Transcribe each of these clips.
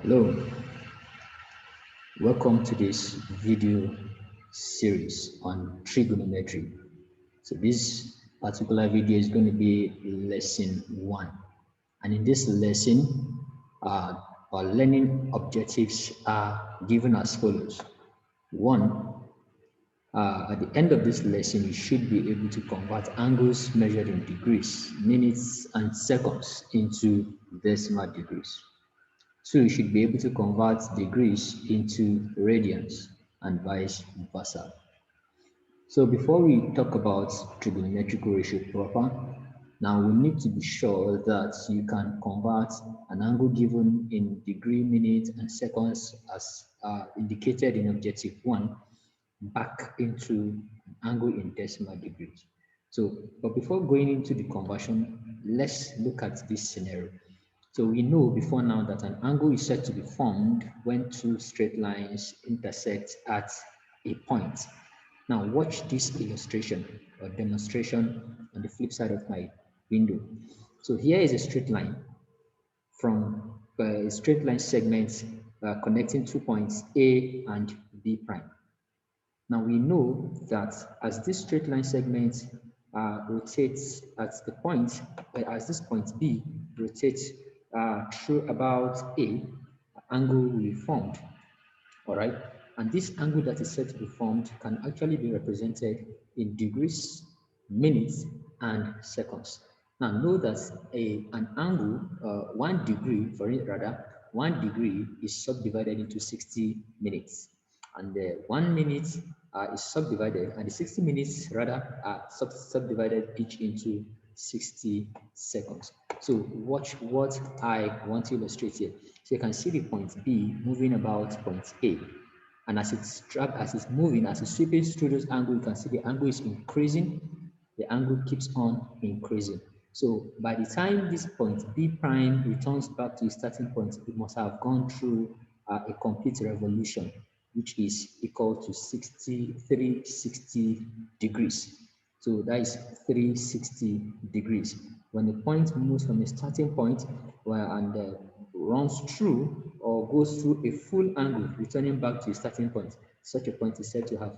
Hello, welcome to this video series on trigonometry. So this particular video is going to be lesson 1. And in this lesson, uh, our learning objectives are given as follows. 1, at the end of this lesson, you should be able to convert angles measured in degrees, minutes, and seconds into decimal degrees. 2, you should be able to convert degrees into radians and vice versa. So before we talk about trigonometric ratio proper, now we need to be sure that you can convert an angle given in degree, minutes, and seconds as indicated in objective 1 back into an angle in decimal degrees. So, but before going into the conversion, let's look at this scenario. So we know before now that an angle is said to be formed when two straight lines intersect at a point. Now watch this illustration or demonstration on the flip side of my window. So here is a straight line from a straight line segment connecting 2 points A and B prime. Now we know that as this straight line segment rotates at the point, as this point B rotates through about A, angle will be formed, all right? And this angle that is said to be formed can actually be represented in degrees, minutes, and seconds. Now know that an angle, 1 degree, for it rather, 1 degree is subdivided into 60 minutes. And the 1 minute is subdivided, and the 60 minutes rather are subdivided each into 60 seconds. So watch what I want to illustrate here. So you can see the point B moving about point A. And as it's moving, as it's sweeping through those angles, you can see the angle is increasing. The angle keeps on increasing. So by the time this point B prime returns back to its starting point, it must have gone through a complete revolution, which is equal to 360 degrees. So that is 360 degrees. When the point moves from a starting point and runs through or goes through a full angle, returning back to a starting point, such a point is said to have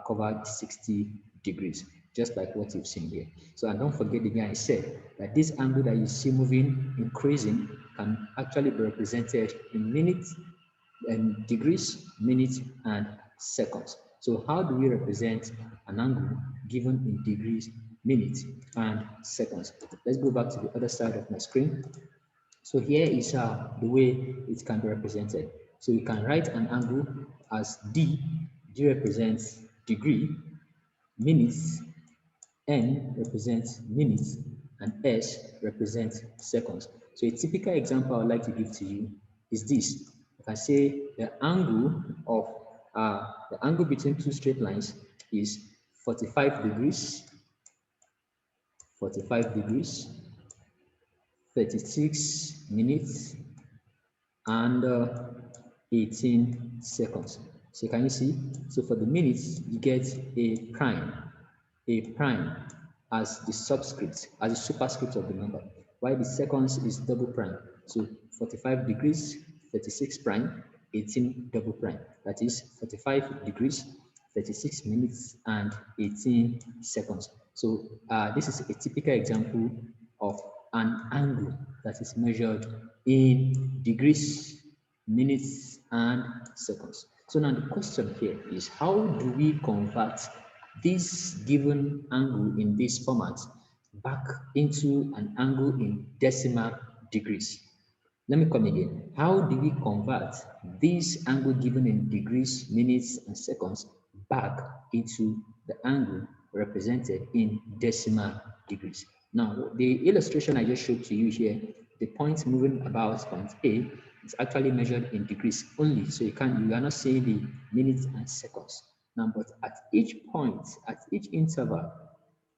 covered 60 degrees, just like what you've seen here. So, and don't forget again, I said that this angle that you see moving, increasing, can actually be represented in minutes and degrees, minutes, and seconds. So how do we represent an angle given in degrees, minutes, and seconds? Let's go back to the other side of my screen. So here is the way it can be represented. So you can write an angle as D. D represents degree, minutes, N represents minutes, and S represents seconds. So a typical example I would like to give to you is this. If I say the angle between two straight lines is 45 degrees, 36 minutes, and 18 seconds. So can you see? So for the minutes, you get a prime as the subscript, as the superscript of the number, while the seconds is double prime. So 45 degrees, 36 prime, 18 double prime. That is 45 degrees, 36 minutes, and 18 seconds. So this is a typical example of an angle that is measured in degrees, minutes, and seconds. So now the question here is, how do we convert this given angle in this format back into an angle in decimal degrees? Let me come again. How do we convert this angle given in degrees, minutes, and seconds back into the angle represented in decimal degrees? Now, the illustration I just showed to you here, the point moving about point A is actually measured in degrees only. So you are not seeing the minutes and seconds. Now, but at each point, at each interval,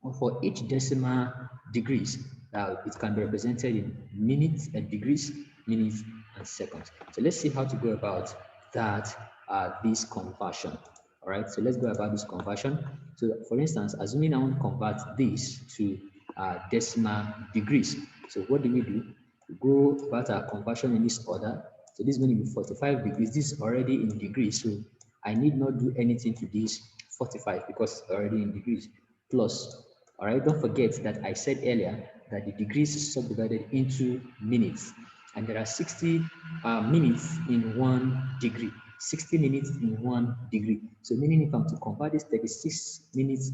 or for each decimal degrees, it can be represented in minutes and degrees, minutes, and seconds. So let's see how to go about that, this conversion. All right, so let's go about this conversion. So for instance, assuming I want to convert this to decimal degrees. So what do? We go about our conversion in this order. So this is going to be 45 degrees. This is already in degrees, so I need not do anything to this 45 because it's already in degrees. Plus, all right, don't forget that I said earlier that the degrees is subdivided into minutes, and there are 60 minutes in 1 degree. 60 minutes in 1 degree. So meaning if I'm to convert this 36 minutes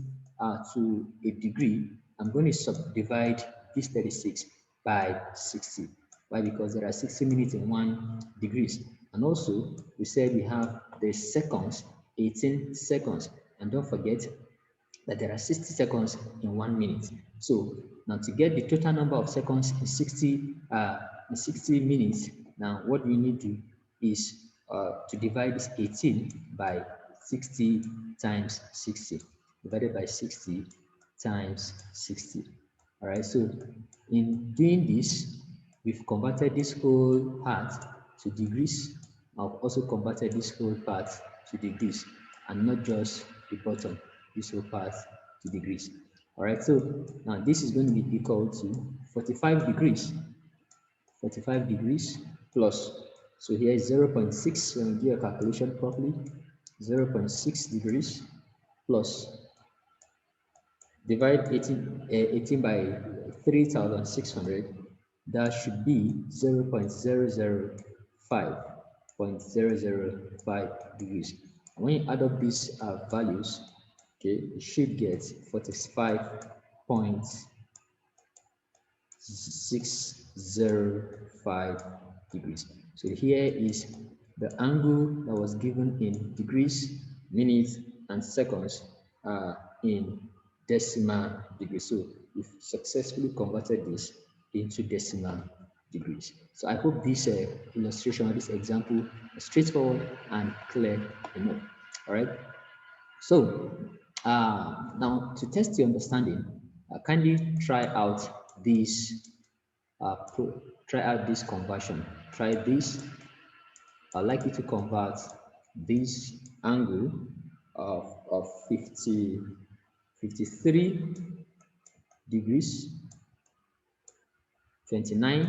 to a degree, I'm going to subdivide this 36 by 60. Why? Because there are 60 minutes in 1 degrees. And also, we said we have the seconds, 18 seconds. And don't forget that there are 60 seconds in 1 minute. So now to get the total number of seconds in 60 minutes, now what we need to is to divide this 18 by 60 times 60, divided by 60 times 60. All right, so in doing this, we've converted this whole part to degrees. I've also converted this whole part to degrees, and not just the bottom, this whole part to degrees. All right, so now this is going to be equal to 45 degrees. 45 degrees plus, so here is 0.6, when we do a calculation properly, 0.6 degrees plus, divide 18 by 3,600, that should be 0.005 degrees. And when you add up these values, okay, you should get 45.605 degrees. So here is the angle that was given in degrees, minutes, and seconds in decimal degrees. So we've successfully converted this into decimal degrees. So I hope this illustration or this example is straightforward and clear enough. All right. So now to test your understanding, kindly try out this conversion. Try this. I'd like you to convert this angle of 53 degrees, 29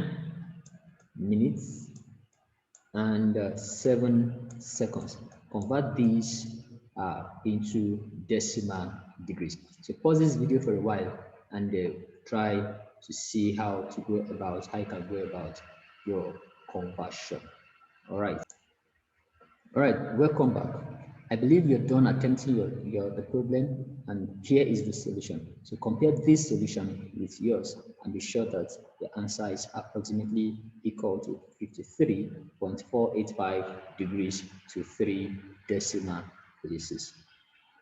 minutes, and 7 seconds. Convert these into decimal degrees. So pause this video for a while and try to see how you can go about your conversion. All right. All right, welcome back. I believe you're done attempting the problem, and here is the solution. So compare this solution with yours and be sure that the answer is approximately equal to 53.485 degrees to 3 decimal places.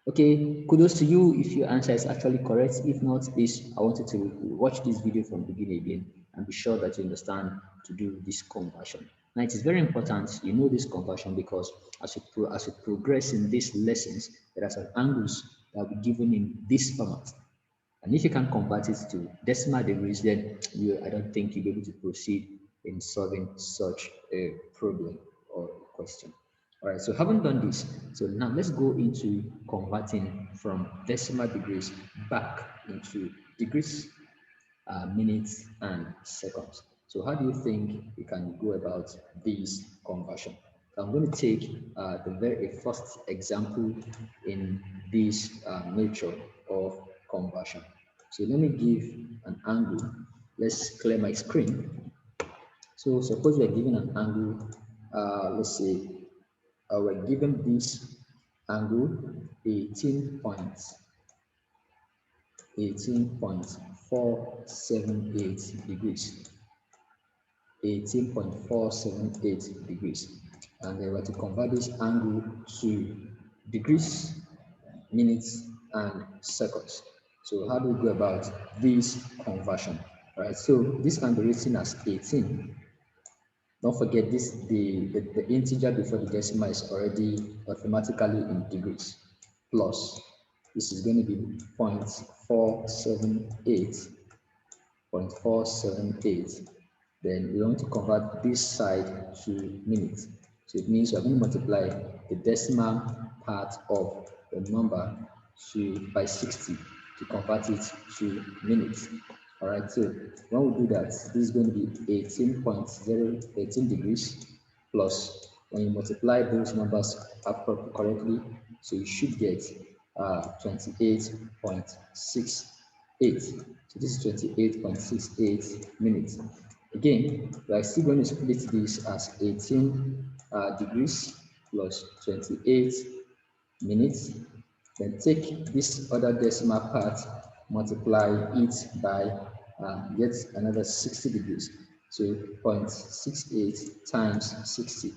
Okay, kudos to you if your answer is actually correct. If not, please, I want you to watch this video from the beginning again and be sure that you understand to do this conversion. Now, it is very important you know this conversion because as you progress in these lessons, there are some angles that will be given in this format. And if you can convert it to decimal degrees, then I don't think you'll be able to proceed in solving such a problem or question. All right, so having done this, so now let's go into converting from decimal degrees back into degrees, minutes, and seconds. So how do you think you can go about this conversion? I'm going to take the very first example in this nature of conversion. So let me give an angle. Let's clear my screen. So suppose we are given an angle, let's say we're given this angle 18.478 degrees. 18.478 degrees. And then we're to convert this angle to degrees, minutes, and seconds. So how do we go about this conversion? All right, so this can be written as 18. Don't forget this, the integer before the decimal is already automatically in degrees. Plus, this is going to be 0.478. Then we want to convert this side to minutes. So it means we're going to multiply the decimal part of the number by 60 to convert it to minutes. All right, so when we do that, this is going to be 18 degrees plus, when you multiply those numbers correctly, so you should get 28.68. So this is 28.68 minutes. Again, we are still going to split this as 18 degrees plus 28 minutes. Then take this other decimal part, multiply it by yet another 60 degrees. So 0.68 times 60.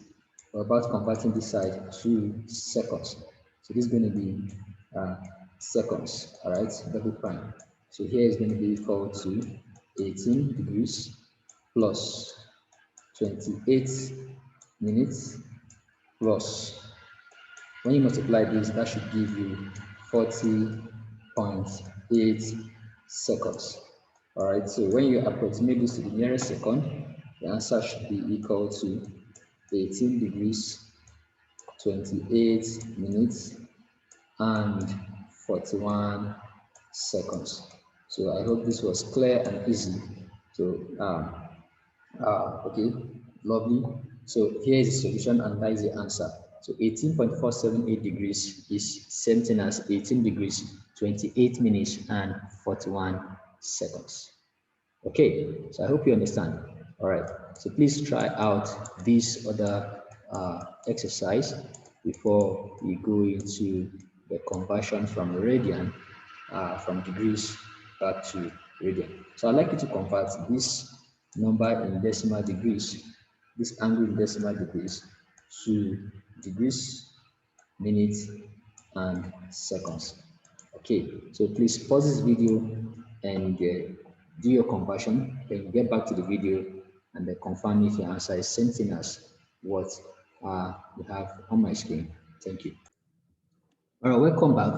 We're about converting this side to seconds. So this is going to be seconds, all right, double prime. So here is going to be equal to 18 degrees plus 28 minutes plus, when you multiply this, that should give you 40.8 seconds. All right, so when you approximate this to the nearest second, the answer should be equal to 18 degrees, 28 minutes, and 41 seconds. So I hope this was clear and easy. So okay, lovely. So here is the solution and that is the answer. So 18.478 degrees is same thing as 18 degrees, 28 minutes and 41 seconds. Okay, so I hope you understand. All right, so please try out this other exercise before we go into the conversion from radian, from degrees back to radian. So I'd like you to convert this number in decimal degrees, this angle in decimal degrees, to degrees, minutes, and seconds. Okay, so please pause this video and do your conversion, then get back to the video and confirm if your answer is same thing as what you have on my screen. Thank you. All right, welcome back.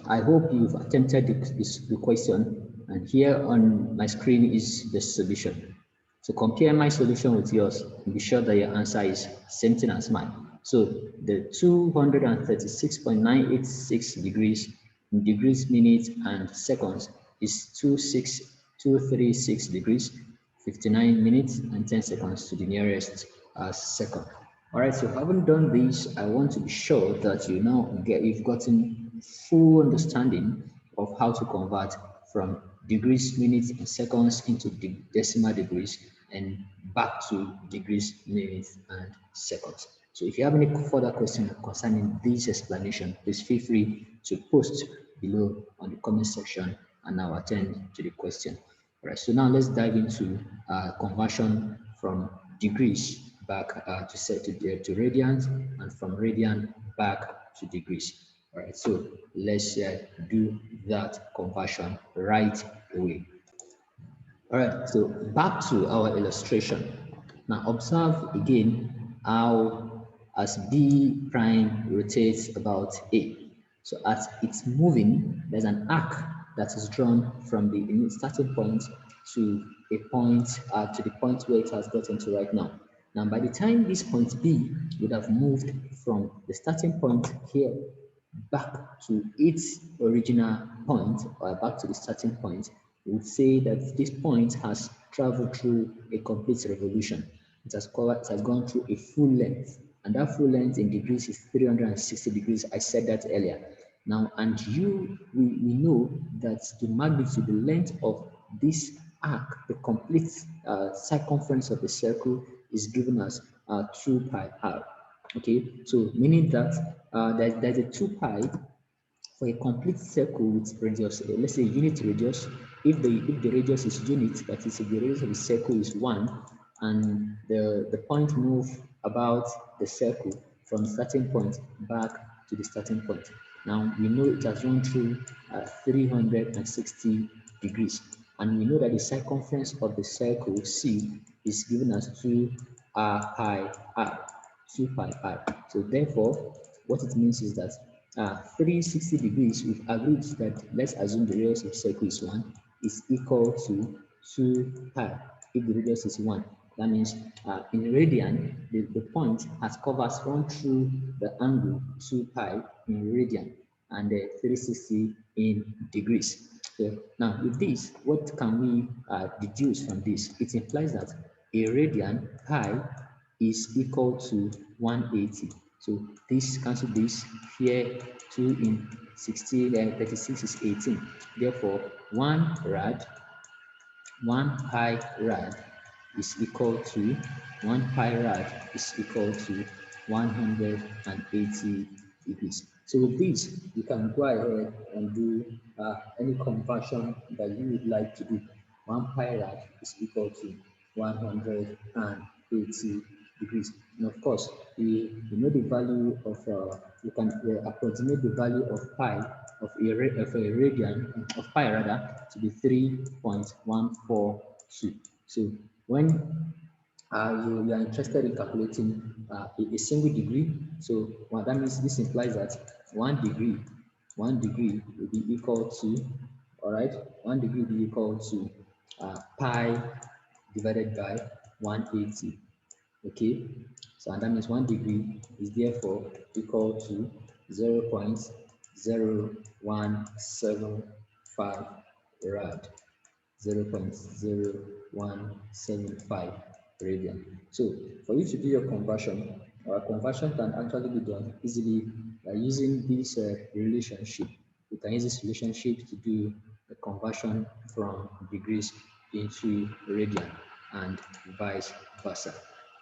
I hope you've attempted the question, and here on my screen is the solution. So compare my solution with yours and be sure that your answer is same thing as mine. So the 236.986 degrees in degrees, minutes, and seconds is 236 degrees, 59 minutes, and 10 seconds to the nearest second. All right, so having done this, I want to be sure that you've gotten full understanding of how to convert from degrees, minutes, and seconds into decimal degrees and back to degrees, minutes, and seconds. So if you have any further questions concerning this explanation, please feel free to post below on the comment section and I'll attend to the question. All right, so now let's dive into conversion from degrees back to radians, and from radian back to degrees. All right, so let's do that conversion right away. All right, so back to our illustration. Now observe again how as B prime rotates about A. So as it's moving, there's an arc that is drawn from the starting point to a point to the point where it has gotten to right now. Now by the time this point B would have moved from the starting point here back to its original point, or back to the starting point, we would say that this point has traveled through a complete revolution. It has gone through a full length, and that full length in degrees is 360 degrees. I said that earlier. Now, and we know that the magnitude, the length of this arc, the complete circumference of the circle is given as 2 pi r. Okay, so meaning that there's a 2 pi for a complete circle with radius, let's say unit radius. If the radius is unit, that is, if the radius of the circle is 1, and the point move about the circle from starting point back to the starting point. Now we know it has run through 360 degrees, and we know that the circumference of the circle C is given as 2 pi r. 2 pi r. So therefore, what it means is that 360 degrees, we've agreed that, let's assume the radius of circle is 1, is equal to 2 pi if the radius is 1. That means in radian, the point has run through the angle 2 pi in radian and 360 in degrees. So now with this, what can we deduce from this? It implies that a radian pi is equal to 180. So this cancel this here, 2 in 16 and 36 is 18. Therefore, 1 pi rad is equal to 1 pi rad is equal to 180 degrees. So with this, you can go ahead and do any conversion that you would like to do. 1 pi rad is equal to 180 degrees. And of course, you know the value of, you can approximate the value of pi, of a radian, of pi rather, to be 3.142. So when you are interested in calculating a single degree, so what that means, this implies that 1 degree will be equal to, all right, 1 degree will be equal to pi divided by 180. Okay, so and that means 1 degree is therefore equal to 0.0175 rad. 0.0175 radian. So for you to do your conversion, conversion can actually be done easily by using this relationship. You can use this relationship to do the conversion from degrees into radian and vice versa.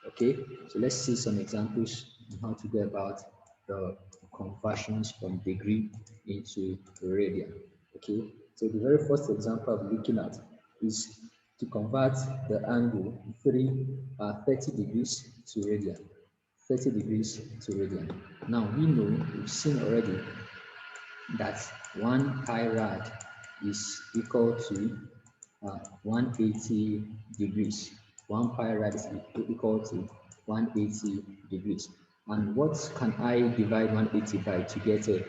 Okay, so let's see some examples on how to go about the conversions from degree into radian. Okay, so the very first example I'm looking at is to convert the angle 30 degrees to radian. 30 degrees to radian. Now we know, we've seen already that 1 pi rad is equal to 180 degrees. 1 pi rad is equal to 180 degrees. And what can I divide 180 by to get to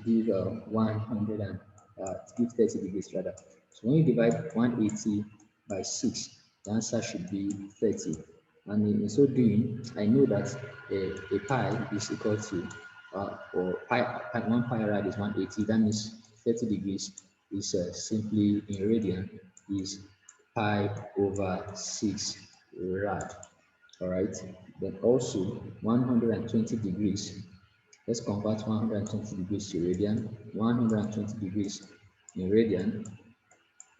give 100 and to give 30 degrees rather? So when you divide 180 by 6, the answer should be 30. And in so doing, I know that a pi is equal to, or 1 pi rad is 180. That means 30 degrees is simply in radian is pi over 6 rad. All right. Then also 120 degrees. Let's convert 120 degrees to radian. 120 degrees in radian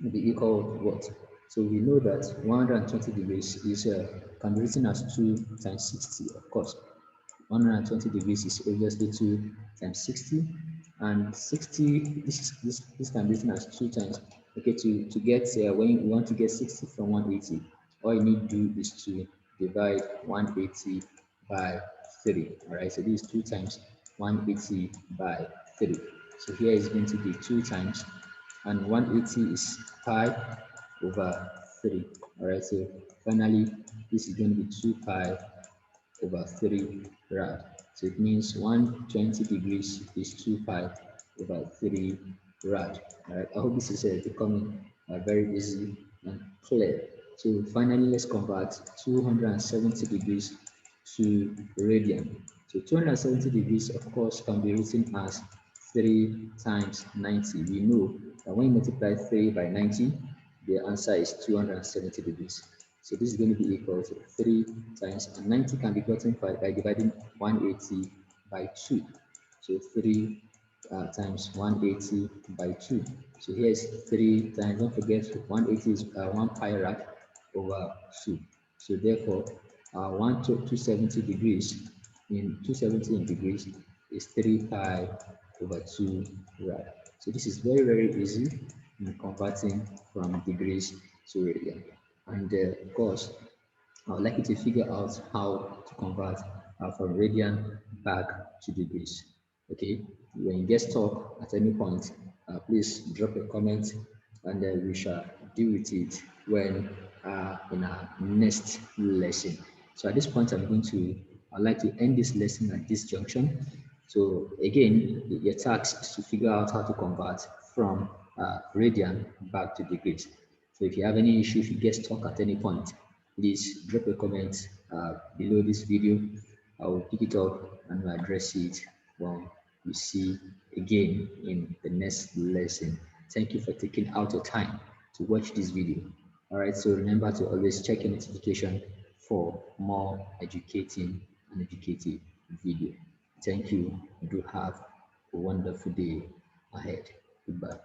will be equal to what? So we know that 120 degrees is can be written as 2 times 60, of course. 120 degrees is obviously 2 times 60, and 60, this can be written as 2 times. Okay, to get when you want to get 60 from 180, all you need to do is to divide 180 by 3. All right, so this is 2 times 180 by 3. So here is going to be 2 times, and 180 is pi over 3. All right, so finally this is going to be 2 pi over 3 rad. So it means 120 degrees is 2 pi over 3 rad. All right, I hope this is becoming very easy and clear. So finally, let's convert 270 degrees to radian. So 270 degrees, of course, can be written as 3 times 90. We know that when you multiply 3 by 90, the answer is 270 degrees. So this is going to be equal to 3 times, and 90 can be gotten by dividing 180 by 2. So 3 times 180 by 2. So here is 3 times, don't forget 180 is 1 pi rad over 2. So therefore, 270 degrees in 270 in degrees is 3 pi over 2 rad. So this is very, very easy in converting from degrees to radian. And of course, I would like you to figure out how to convert from radian back to degrees. Okay, when you get stuck at any point, please drop a comment, and we shall deal with it when in our next lesson. So at this point, I'd like to end this lesson at this junction. So again, your task is to figure out how to convert from radian back to degrees. So if you have any issue, if you get stuck at any point, please drop a comment below this video. I will pick it up and will address it when we see again in the next lesson. Thank you for taking out your time to watch this video. All right, so remember to always check your notification for more educating and educative video. Thank you. Do have a wonderful day ahead. Goodbye.